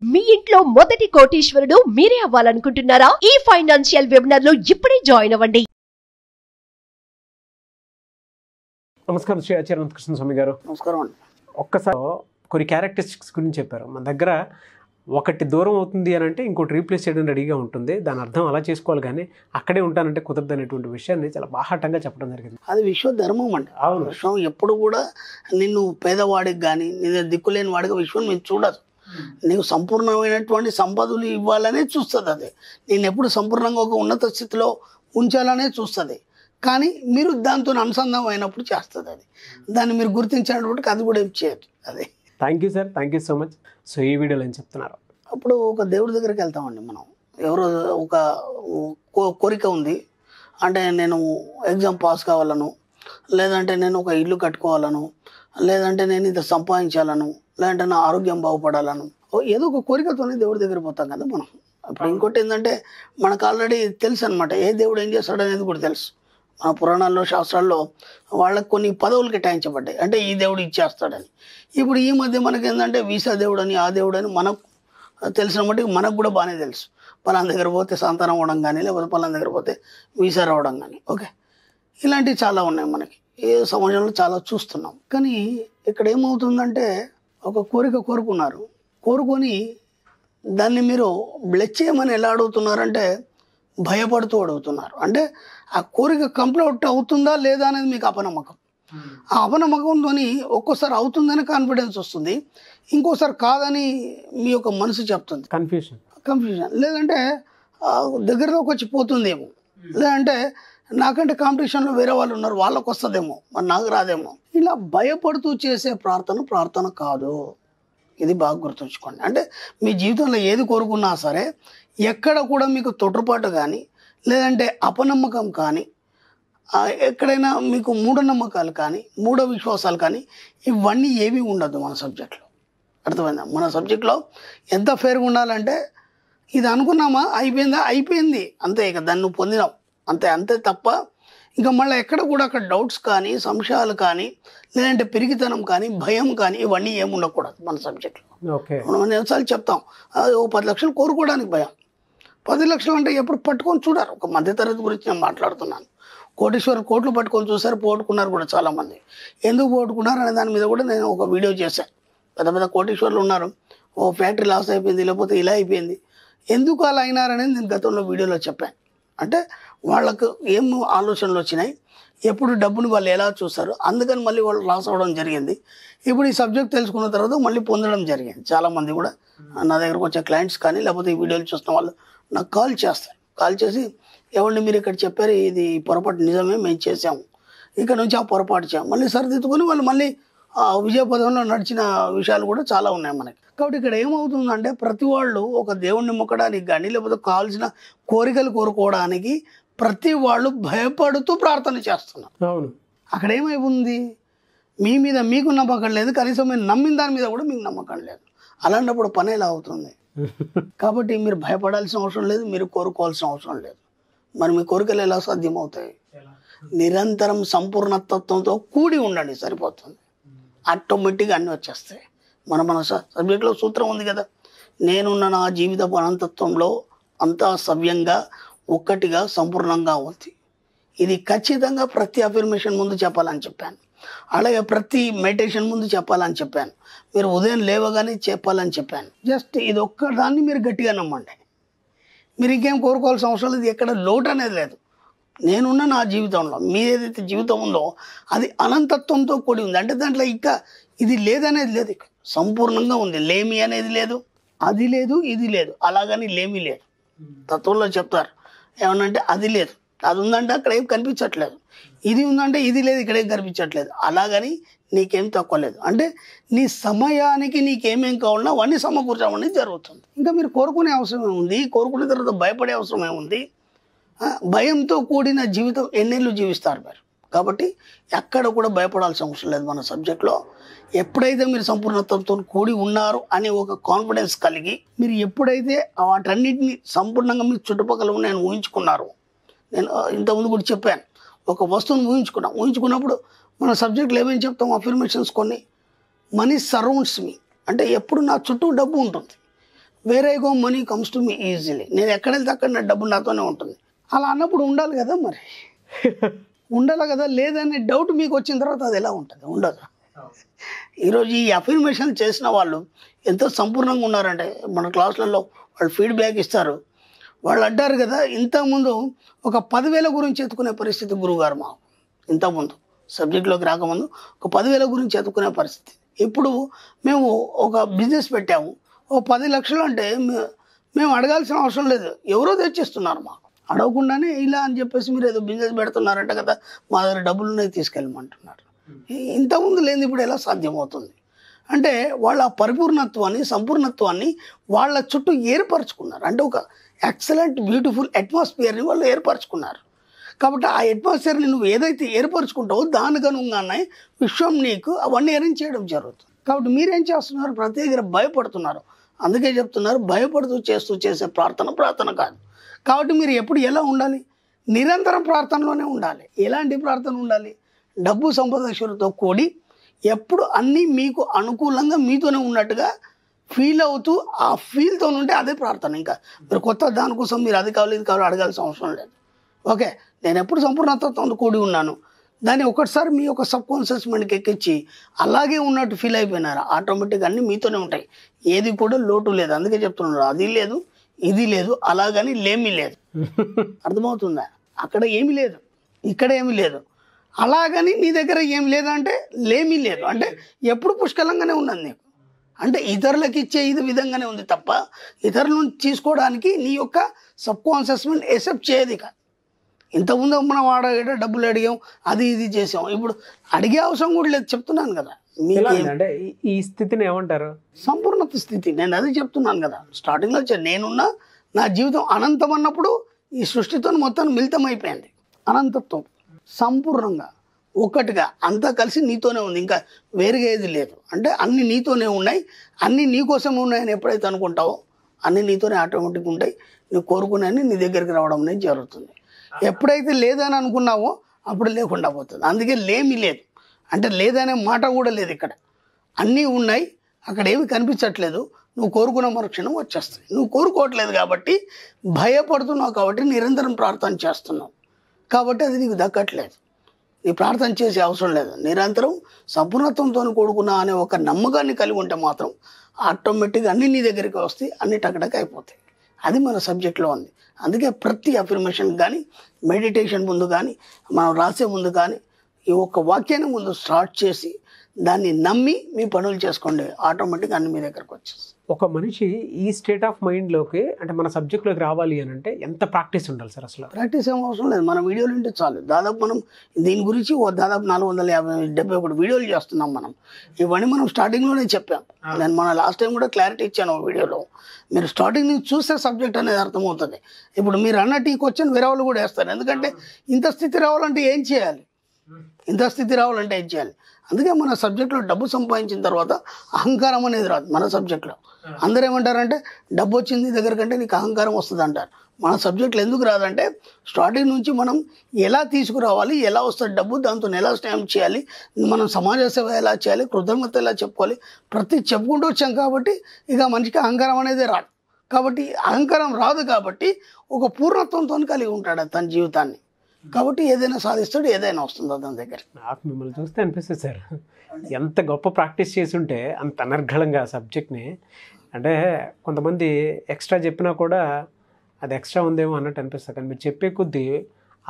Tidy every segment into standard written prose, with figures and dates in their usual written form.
మీ ఇంట్లో మొదటి కోటీశ్వరుడు మీరే అవ్వాలనుకుంటున్నారా? ఈ ఫైనాన్షియల్ వెబినార్ లో ఇప్పుడే జాయిన్ అవ్వండి. నమస్కారం శ్రీ ఆచార్య కృష్ణ స్వామి గారు. నమస్కారం అండి. ఒక్కసారి కొన్ని క్యారెక్టరిస్టిక్స్ గురించి చెప్పారు. మన దగ్గర ఒకటి దూరం అవుతుంది అని అంటే ఇంకోటి రీప్లేస్ చేయడం రెడీగా ఉంటుంది. దాని అర్థం అలా చేసుకోవాలి, కానీ అక్కడే ఉంటానంటే కుదరదు అనేటువంటి విషయాన్ని చాలా బాహాటంగా చెప్పడం జరిగింది. అది విశ్వధర్మం అండి. అవును. విశ్వం ఎప్పుడు కూడా నిన్ను పేదవాడికి కానీ నేను దిక్కులేని వాడికి విశ్వం నేను చూడదు. నీకు సంపూర్ణమైనటువంటి సంపదలు ఇవ్వాలనే చూస్తుంది. అది నేను ఎప్పుడు సంపూర్ణంగా ఒక ఉన్నత స్థితిలో ఉంచాలనే చూస్తుంది. కానీ మీరు దాంతో అనుసంధానం అయినప్పుడు చేస్తుంది. అది దాన్ని మీరు గుర్తించినటువంటి అది కూడా ఏం చేయదు. అదే. Thank you sir, thank you so much. So ఈ వీడియోలో ఏం చెప్తున్నారు? అప్పుడు ఒక దేవుడి దగ్గరికి వెళ్తామండి మనం. ఎవరో ఒక కోరిక ఉంది అంటే నేను ఎగ్జామ్ పాస్ కావాలను, లేదంటే నేను ఒక ఇల్లు కట్టుకోవాలను, లేదంటే నేను ఇంత సంపాదించాలను, లేదంటే నా ఆరోగ్యం బాగుపడాలను, ఏదో ఒక కోరికతోనే దేవుడి దగ్గర పోతాం కదా మనం. అప్పుడు ఇంకోటి ఏంటంటే మనకు ఆల్రెడీ తెలుసు అనమాట ఏ దేవుడు ఏం చేస్తాడు అనేది కూడా తెలుసు. మన పురాణాల్లో శాస్త్రాల్లో వాళ్ళకి కొన్ని పదవులు కేటాయించబడ్డాయి, అంటే ఈ దేవుడు ఇచ్చేస్తాడని. ఇప్పుడు ఈ మధ్య మనకి ఏంటంటే వీసా దేవుడు అని ఆ దేవుడు అని మనకు తెలిసిన మట్టుకు మనకు కూడా బాగానే తెలుసు. పలానా దగ్గర పోతే సంతానం అవ్వడం కానీ, లేకపోతే పలానా దగ్గర పోతే వీసా రావడం కానీ. ఓకే, ఇలాంటివి చాలా ఉన్నాయి మనకి, ఏ సమాజంలో చాలా చూస్తున్నాం. కానీ ఇక్కడ ఏమవుతుందంటే ఒక కోరిక కోరుకొని దాన్ని మీరు బ్లెస్ చేయమని ఎలా అడుగుతున్నారంటే భయపడుతూ అడుగుతున్నారు. అంటే ఆ కోరిక కంప్లీట్ అవుతుందా లేదా అనేది మీకు అపనమ్మకం. ఆ అపనమ్మకంతో ఒక్కోసారి అవుతుందని కాన్ఫిడెన్స్ వస్తుంది, ఇంకోసారి కాదని మీ యొక్క మనసు చెప్తుంది. కన్ఫ్యూజన్ లేదంటే దగ్గరలోకి వచ్చి పోతుందేమో, లేదంటే నాకంటే కాంపిటీషన్లో వేరే వాళ్ళు ఉన్నారు వాళ్ళకు వస్తుందేమో, మరి నాకు రాదేమో. ఇలా భయపడుతూ చేసే ప్రార్థన కాదు. ఇది బాగా గుర్తుంచుకోండి. అంటే మీ జీవితంలో ఏది కోరుకున్నా సరే ఎక్కడ కూడా మీకు తొట్టుపాటు కానీ, లేదంటే అపనమ్మకం కానీ, ఎక్కడైనా మీకు మూఢనమ్మకాలు కానీ, మూఢ విశ్వాసాలు కానీ ఇవన్నీ ఏవి ఉండదు మన సబ్జెక్ట్లో. అర్థమైందా? మన సబ్జెక్ట్లో ఎంత ఫేర్గా ఉండాలంటే ఇది అనుకున్నామా అయిపోయింది అంతే, ఇక దాన్ని నువ్వు పొందినావు అంతే తప్ప ఇంకా మళ్ళీ ఎక్కడ కూడా అక్కడ డౌట్స్ కానీ, సంశయాలు కానీ, లేదంటే పెరిగితనం కానీ, భయం కానీ ఇవన్నీ ఏమి ఉండకూడదు మన సబ్జెక్ట్లో. మనం ఎన్నిసార్లు చెప్తాం, ఓ 10 లక్షలు కోరుకోవడానికి భయం. 10 లక్షలు అంటే ఎప్పుడు పట్టుకొని చూడారు. ఒక మధ్యతరగతి గురించి నేను మాట్లాడుతున్నాను. కోట్లు పట్టుకొని చూసారు, పోగొట్టుకున్నారు కూడా చాలామంది. ఎందుకు పోగొట్టుకున్నారు అనే దాని మీద కూడా నేను ఒక వీడియో చేశాను. పెద్ద కోటీశ్వర్లు ఉన్నారు, ఓ ఫ్యాక్టరీ లాస్ అయిపోయింది, లేకపోతే ఇలా అయిపోయింది, ఎందుకు అలా అయినారనేది నేను గతంలో వీడియోలో చెప్పాను. అంటే వాళ్ళకు ఏం ఆలోచనలు వచ్చినాయి, ఎప్పుడు డబ్బుని వాళ్ళు ఎలా చూస్తారు, అందుకని మళ్ళీ వాళ్ళు లాస్ అవ్వడం జరిగింది. ఇప్పుడు ఈ సబ్జెక్ట్ తెలుసుకున్న తర్వాత మళ్ళీ పొందడం జరిగింది. చాలామంది కూడా నా దగ్గరకు వచ్చే క్లయింట్స్ కానీ, లేకపోతే ఈ వీడియోలు చూస్తున్న వాళ్ళు నాకు కాల్ చేసి ఏమండి మీరు ఇక్కడ చెప్పారు ఇది పొరపాటు, నిజమే మేము చేసాము, ఇక్కడ నుంచి ఆ పొరపాటు చేయం, మళ్ళీ సరిదిద్దుకొని వాళ్ళు మళ్ళీ విజయపదంలో నడిచిన విషయాలు కూడా చాలా ఉన్నాయి మనకి. కాబట్టి ఇక్కడ ఏమవుతుందంటే ప్రతి వాళ్ళు ఒక దేవుణ్ణి మొక్కడానికి కానీ, లేకపోతే కావాల్సిన కోరికలు కోరుకోవడానికి ప్రతి వాళ్ళు భయపడుతూ ప్రార్థన చేస్తున్నారు. అవును. అక్కడ ఏమైపోతుంది, మీ మీద మీకు నమ్మకం లేదు, కనీసం మీరు నమ్మిన దాని మీద కూడా మీకు నమ్మకం లేదు. అలాంటప్పుడు పని ఎలా అవుతుంది? కాబట్టి మీరు భయపడాల్సిన అవసరం లేదు, మీరు కోరుకోవాల్సిన అవసరం లేదు. మరి మీ కోరికలు ఎలా సాధ్యమవుతాయి? నిరంతరం సంపూర్ణతత్వంతో కూడి ఉండండి, సరిపోతుంది. ఆటోమేటిక్గా అన్నీ వచ్చేస్తాయి. మన సబ్జెక్ట్లో సూత్రం ఉంది కదా, నేనున్న నా జీవిత అనంతత్వంలో అంతా సవ్యంగా ఒక్కటిగా సంపూర్ణంగా ఉంది. ఇది ఖచ్చితంగా ప్రతి అఫర్మేషన్ ముందు చెప్పాలని చెప్పాను, అలాగే ప్రతి మెడిటేషన్ ముందు చెప్పాలని చెప్పాను, మీరు ఉదయం లేవగానే చెప్పాలని చెప్పాను. జస్ట్ ఇది ఒక్కదాన్ని మీరు గట్టిగా నమ్మండి, మీరు ఇంకేం కోరుకోవాల్సిన అవసరం లేదు, ఎక్కడ లోటు అనేది లేదు. నేనున్న నా జీవితంలో మీదేదైతే జీవితం ఉందో అది అనంతత్వంతో కూడి ఉంది. అంటే దాంట్లో ఇంకా ఇది లేదనేది లేదు, ఇక సంపూర్ణంగా ఉంది. లేమి అనేది లేదు, అది లేదు, ఇది లేదు, అలాగని లేమి లేదు. తత్వంలో చెప్తారు ఏమనంటే అది లేదు, అది ఉందంటే అక్కడ ఏం కనిపించట్లేదు, ఇది ఉందంటే ఇది లేదు, ఇక్కడ ఏం కనిపించట్లేదు, అలాగని నీకేం తక్కువ లేదు. అంటే నీ సమయానికి నీకేమేం కావాలన్నా అవన్నీ సమకూర్చడం అనేది జరుగుతుంది. ఇంకా మీరు కోరుకునే అవసరం ఏముంది, కోరుకునే తర్వాత భయపడే అవసరం ఏముంది? భయంతో కూడిన జీవితం ఎన్నేళ్ళు జీవిస్తారు మీరు. కాబట్టి ఎక్కడ కూడా భయపడాల్సిన అవసరం లేదు మన సబ్జెక్ట్లో. ఎప్పుడైతే మీరు సంపూర్ణత్వంతో కూడి ఉన్నారు అనే ఒక కాన్ఫిడెన్స్ కలిగి మీరు ఎప్పుడైతే వాటన్నిటిని సంపూర్ణంగా మీరు చుట్టుపక్కల ఉన్నాయని ఊహించుకున్నారు. నేను ఇంతకుముందు కూడా చెప్పాను, ఒక వస్తువును ఊహించుకున్నప్పుడు మన సబ్జెక్టులు ఏమేమి చెప్తాం, అఫర్మేషన్స్ కొన్ని. మనీ సరౌండ్స్ మీ, అంటే ఎప్పుడు నా చుట్టూ డబ్బు ఉంటుంది, where I go money comes to me easily. నేను ఎక్కడ వెళ్తే అక్కడ నా డబ్బు నాతోనే ఉంటుంది. అలా అన్నప్పుడు ఉండాలి కదా, మరి ఉండాలి కదా. లేదనే డౌట్ మీకు వచ్చిన తర్వాత అది ఎలా ఉంటుంది? ఉండదు. ఈరోజు ఈ అఫర్మేషన్ చేసిన వాళ్ళు ఎంతో సంపూర్ణంగా ఉన్నారంటే మన క్లాసులలో వాళ్ళు ఫీడ్బ్యాక్ ఇస్తారు. వాళ్ళు అంటారు కదా, ఇంతకుముందు ఒక 10,000 గురించి ఎత్తుకునే పరిస్థితి గురువుగారు మాకు. ఇంతకుముందు సబ్జెక్ట్లోకి రాకముందు ఒక 10,000 గురించి ఎత్తుకునే పరిస్థితి. ఇప్పుడు మేము ఒక బిజినెస్ పెట్టాము, ఓ 10 లక్షలు అంటే మేము అడగాల్సిన అవసరం లేదు, ఎవరో తెచ్చిస్తున్నారు మాకు. అడగకుండానే ఇలా అని చెప్పేసి మీరు ఏదో బిజినెస్ పెడుతున్నారంట కదా, మా దగ్గర డబ్బులు ఉన్నాయి తీసుకెళ్ళమంటున్నారు. ఇంతకుముందు లేని ఇప్పుడు ఎలా సాధ్యమవుతుంది అంటే వాళ్ళ పరిపూర్ణత్వాన్ని, సంపూర్ణత్వాన్ని వాళ్ళ చుట్టూ ఏర్పరచుకున్నారు. అంటే ఒక ఎక్సలెంట్ బ్యూటిఫుల్ అట్మాస్ఫియర్ని వాళ్ళు ఏర్పరచుకున్నారు. కాబట్టి ఆ అట్మాస్ఫియర్ని నువ్వు ఏదైతే ఏర్పరచుకుంటావో దానికి అనుగుణంగానే విశ్వం నీకు అవన్నీ అరేంజ్ చేయడం జరుగుతుంది. కాబట్టి మీరేం చేస్తున్నారు? ప్రతి దగ్గర భయపడుతున్నారు. అందుకే చెప్తున్నారు, భయపడుతూ చేసే ప్రార్థన కాదు. కాబట్టి మీరు ఎప్పుడు ఎలా ఉండాలి? నిరంతరం ప్రార్థనలోనే ఉండాలి. ఎలాంటి ప్రార్థన ఉండాలి? డబ్బు సంపదతో కూడి ఎప్పుడు అన్నీ మీకు అనుకూలంగా మీతోనే ఉన్నట్టుగా ఫీల్ అవుతూ ఆ ఫీల్తో ఉంటే అదే ప్రార్థన. ఇంకా మీరు కొత్త దానికోసం మీరు అది కావాలి ఇది కావాలి అడగాల్సిన అవసరం లేదు. ఓకే, నేను ఎప్పుడు సంపూర్ణతతో కూడి ఉన్నాను, దాన్ని ఒకటిసారి మీ యొక్క సబ్ కాన్షియస్ మైండ్కి ఎక్కించి అలాగే ఉన్నట్టు ఫీల్ అయిపోయినారు, ఆటోమేటిక్గా అన్నీ మీతోనే ఉంటాయి. ఏది కూడా లోటు లేదు. అందుకే చెప్తున్నారు, అది లేదు ఇది లేదు అలాగని లేమీ లేదు. అర్థమవుతుందా? అక్కడ ఏమీ లేదు, ఇక్కడ ఏమీ లేదు. అలాగని నీ దగ్గర ఏం లేదంటే లేమీ లేదు. అంటే ఎప్పుడు పుష్కలంగానే ఉన్నది నీకు. అంటే ఇతరులకు ఇచ్చే ఇది విధంగానే ఉంది తప్ప ఇతరుల నుంచి తీసుకోవడానికి నీ యొక్క సబ్ కాన్షియస్ మైండ్ ఎక్సెప్ట్ చేయదు. ఇక ఇంతకుముందు మనం డబ్బులు అడిగాం, అది ఇది చేసాం, ఇప్పుడు అడిగే అవసరం కూడా లేదు. చెప్తున్నాను కదా, అంటే ఈ స్థితిని ఏమంటారు? సంపూర్ణత స్థితి. నేను అది చెప్తున్నాను కదా స్టార్టింగ్లో. నేనున్నా నా జీవితం అనంతం అన్నప్పుడు ఈ సృష్టితో మొత్తం మిళితం అయిపోయింది. అనంతత్వం సంపూర్ణంగా ఒక్కటిగా అంతా కలిసి నీతోనే ఉంది, ఇంకా వేరుగా ఏది లేదు. అంటే అన్నీ నీతోనే ఉన్నాయి, అన్నీ నీకోసమే ఉన్నాయని ఎప్పుడైతే అనుకుంటావో అన్నీ నీతోనే ఆటోమేటిక్గా ఉంటాయి. నువ్వు కోరుకునే నీ దగ్గరికి రావడం అనేది జరుగుతుంది. ఎప్పుడైతే లేదని అనుకున్నావో అప్పుడు లేకుండా పోతుంది. అందుకే లేమి లేదు అంటే లేదనే మాట కూడా లేదు. ఇక్కడ అన్నీ ఉన్నాయి, అక్కడ ఏమి కనిపించట్లేదు. నువ్వు కోరుకున్న మరుక్షణం వచ్చేస్తాయి. నువ్వు కోరుకోవట్లేదు కాబట్టి భయపడుతున్నావు, కాబట్టి నిరంతరం ప్రార్థన చేస్తున్నావు, కాబట్టి అది నీకు దక్కట్లేదు. నీ ప్రార్థన చేసే అవసరం లేదు. నిరంతరం సంపూర్ణత్వంతో కూడుకున్నా అనే ఒక నమ్మకాన్ని కలిగి ఉంటే మాత్రం ఆటోమేటిక్గా అన్నీ నీ దగ్గరికి వస్తాయి, అన్ని టకటక అయిపోతాయి. అది మన సబ్జెక్ట్లో ఉంది. అందుకే ప్రతి అఫర్మేషన్ కానీ మెడిటేషన్ ముందు కానీ మనం రాసే ముందు కానీ ఈ ఒక్క వాక్యాన్ని ముందు స్టార్ట్ చేసి దాన్ని నమ్మి మీ పనులు చేసుకోండి, ఆటోమేటిక్గా అన్ని మీ దగ్గరకు వచ్చేస్తాయి. ఒక మనిషి ఈ స్టేట్ ఆఫ్ మైండ్లోకి అంటే మన సబ్జెక్ట్లోకి రావాలి అని అంటే ఎంత ప్రాక్టీస్ ఉండాలి సార్? అసలు ప్రాక్టీస్ ఏం అవసరం లేదు. మన వీడియోలు ఉంటే చాలు. దాదాపు మనం దీని గురించి దాదాపు 471 వీడియోలు చేస్తున్నాం మనం. ఇవన్నీ మనం స్టార్టింగ్లోనే చెప్పాం. నేను మన లాస్ట్ టైం కూడా క్లారిటీ ఇచ్చాను వీడియోలో. మీరు స్టార్టింగ్ నుంచి చూస్తే సబ్జెక్ట్ అనేది అర్థమవుతుంది. ఇప్పుడు మీరు అన్నట్టు ఈ క్వశ్చన్ వేరే వాళ్ళు కూడా వేస్తారు. ఎందుకంటే ఇంత స్థితి రావాలంటే ఏం చేయాలి? అందుకే మన సబ్జెక్ట్లో డబ్బు సంపాదించిన తర్వాత అహంకారం అనేది రాదు. మన సబ్జెక్ట్లో అందరూ ఏమంటారంటే డబ్బు వచ్చింది దగ్గర కంటే నీకు అహంకారం వస్తుంది అంటారు. మన సబ్జెక్టులు ఎందుకు రాదంటే స్టార్టింగ్ నుంచి మనం ఎలా తీసుకురావాలి, ఎలా వస్తుంది డబ్బు, దాంతో ఎలా స్టాంప్ చేయాలి, మనం సమాజ సేవ ఎలా చేయాలి, కృతజ్ఞత ఎలా చెప్పుకోవాలి, ప్రతి చెప్పుకుంటూ వచ్చాం. కాబట్టి ఇక మనిషికి అహంకారం అనేది రాదు. కాబట్టి అహంకారం రాదు కాబట్టి ఒక పూర్ణత్వంతో కలిగి ఉంటాడు తన జీవితాన్ని. కాబట్టి ఏదైనా సాధిస్తాడు, ఏదైనా వస్తుందో దాని దగ్గర. నాకు మిమ్మల్ని చూస్తే అనిపిస్తుంది సార్, ఎంత గొప్ప ప్రాక్టీస్ చేసి ఉంటే అంత అనర్గళంగా సబ్జెక్ట్ని. అంటే కొంతమంది ఎక్స్ట్రా చెప్పినా కూడా అది ఎక్స్ట్రా ఉందేమో అన్నట్టు అనిపిస్తుంది. కానీ మీరు చెప్పే కొద్దీ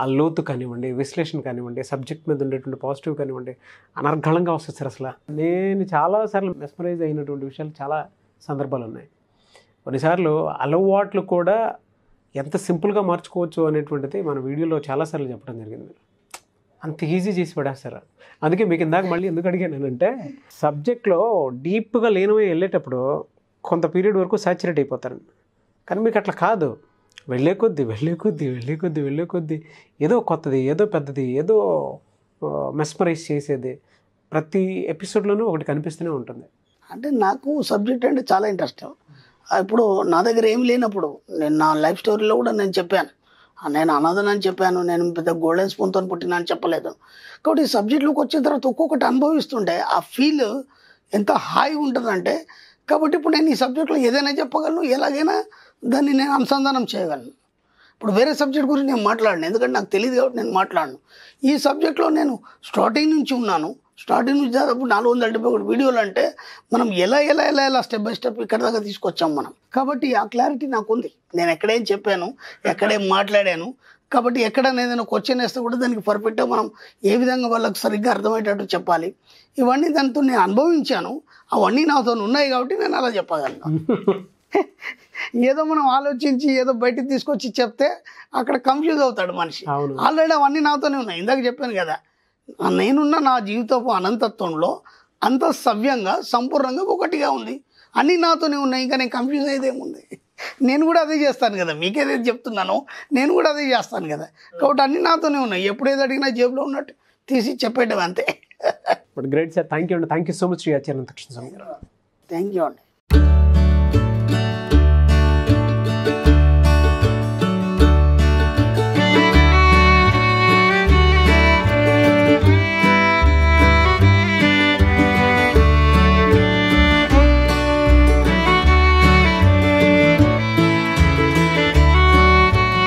ఆ లోతు కానివ్వండి, విశ్లేషణ కానివ్వండి, సబ్జెక్ట్ మీద ఉండేటువంటి పాజిటివ్ కానివ్వండి అనర్గళంగా వస్తుంది సార్. అసలు నేను చాలాసార్లు మెస్మరైజ్ అయినటువంటి విషయాలు చాలా సందర్భాలు ఉన్నాయి. కొన్నిసార్లు అలవాట్లు కూడా ఎంత సింపుల్గా మార్చుకోవచ్చు అనేటువంటిది మన వీడియోలో చాలాసార్లు చెప్పడం జరిగింది. అంత ఈజీ చేసి పడేస్తారు. అందుకే మీకు ఇందాక మళ్ళీ ఎందుకు అడిగానంటే సబ్జెక్ట్లో డీప్గా లేనివే వెళ్ళేటప్పుడు కొంత పీరియడ్ వరకు సాచురేట్ అయిపోతారు. కానీ మీకు అట్లా కాదు. వెళ్ళే కొద్దీ ఏదో కొత్తది, ఏదో పెద్దది, ఏదో మెస్మరైజ్ చేసేది ప్రతి ఎపిసోడ్లోనూ ఒకటి కనిపిస్తూనే ఉంటుంది. అంటే నాకు సబ్జెక్ట్ అంటే చాలా ఇంట్రెస్ట్. ఇప్పుడు నా దగ్గర ఏం లేనప్పుడు నేను నా లైఫ్ స్టోరీలో కూడా నేను చెప్పాను, నేను అనాథనని చెప్పాను, నేను పెద్ద గోల్డెన్ స్పూన్తో పుట్టినా అని చెప్పలేదు. కాబట్టి ఈ సబ్జెక్ట్లోకి వచ్చిన తర్వాత ఒక్కొక్కటి అనుభవిస్తుంటే ఆ ఫీల్ ఎంత హాయిగా ఉంటుందంటే కాబట్టి ఇప్పుడు నేను ఈ సబ్జెక్ట్లో ఏదైనా చెప్పగలను, ఎలాగైనా దాన్ని నేను అనుసంధానం చేయగలను. ఇప్పుడు వేరే సబ్జెక్ట్ గురించి నేను మాట్లాడను, ఎందుకంటే నాకు తెలియదు కాబట్టి నేను మాట్లాడను. ఈ సబ్జెక్ట్లో నేను స్టార్టింగ్ నుంచి ఉన్నాను. స్టార్టింగ్ నుంచి దాదాపు 471 వీడియోలు అంటే మనం ఎలా ఎలా ఎలా ఎలా స్టెప్ బై స్టెప్ ఇక్కడ దాకా తీసుకొచ్చాం మనం. కాబట్టి ఆ క్లారిటీ నాకు ఉంది. నేను ఎక్కడేం చెప్పాను, ఎక్కడేం మాట్లాడాను. కాబట్టి ఎక్కడైనా ఏదైనా క్వశ్చన్ వేస్తే కూడా దానికి పర్ఫెక్ట్గా మనం ఏ విధంగా వాళ్ళకి సరిగ్గా అర్థమయ్యేటట్టు చెప్పాలి. ఇవన్నీ దాంతో నేను అనుభవించాను. అవన్నీ నాతో ఉన్నాయి కాబట్టి నేను అలా చెప్పగలను. ఏదో మనం ఆలోచించి ఏదో బయటికి తీసుకొచ్చి చెప్తే అక్కడ కన్ఫ్యూజ్ అవుతాడు మనిషి. ఆల్రెడీ అవన్నీ నాతోనే ఉన్నాయి. ఇందాక చెప్పాను కదా, నేనున్న నా జీవితపు అనంతత్వంలో అంత సవ్యంగా సంపూర్ణంగా ఒకటిగా ఉంది. అన్నీ నాతోనే ఉన్నాయి. ఇంకా నేను కన్ఫ్యూజ్ అయ్యేదేముంది? నేను కూడా అదే చేస్తాను కదా. మీకేదైతే చెప్తున్నానో నేను కూడా అదే చేస్తాను కదా. కాబట్టి అన్నీ నాతోనే ఉన్నాయి. ఎప్పుడు ఏది అడిగినా జేబులో ఉన్నట్టు తీసి చెప్పేయడం అంతే. గ్రేట్ సార్, థ్యాంక్ యూ అండి. Thank you so much Shri Acharya Anantakrishna Swami గారు. థ్యాంక్ యూ అండి.